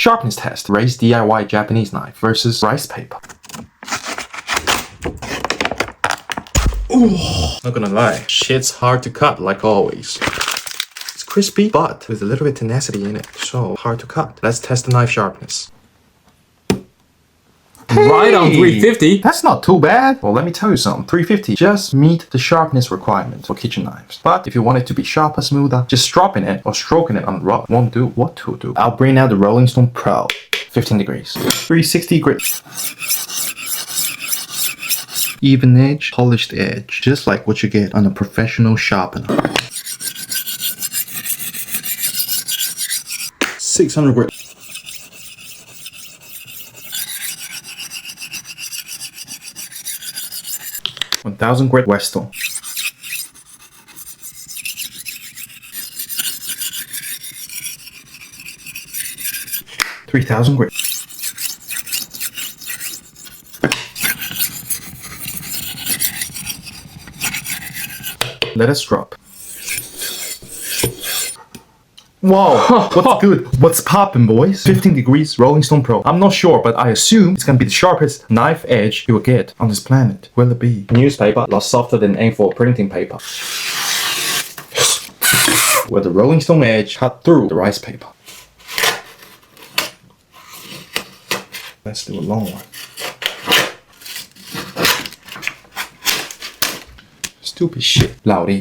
Sharpness test. Raise DIY Japanese knife versus rice paper. Ooh, not gonna lie, shit's hard to cut like always. It's crispy, but with a little bit of tenacity in it, so hard to cut. Let's test the knife sharpness. Right on 350. That's not too bad. Well, let me tell you something. 350 just meet the sharpness requirement for kitchen knives. But if you want it to be sharper, smoother, just dropping it or stroking it on the rod won't do what to do. I'll bring out the Rolling Stone Pro. 15 degrees. 360 grit. Even edge, polished edge. Just like what you get on a professional sharpener. 600 grit. 1000 grit Westall. 3000 grit. Let us drop. Whoa, what's good? What's poppin', boys? 15 degrees Rolling Stone Pro. I'm not sure, but I assume it's gonna be the sharpest knife edge you will get on this planet. Will it be? Newspaper, a lot softer than A4 printing paper. Where the Rolling Stone edge cut through the rice paper. Let's do a long one. Stupid shit. Loudy.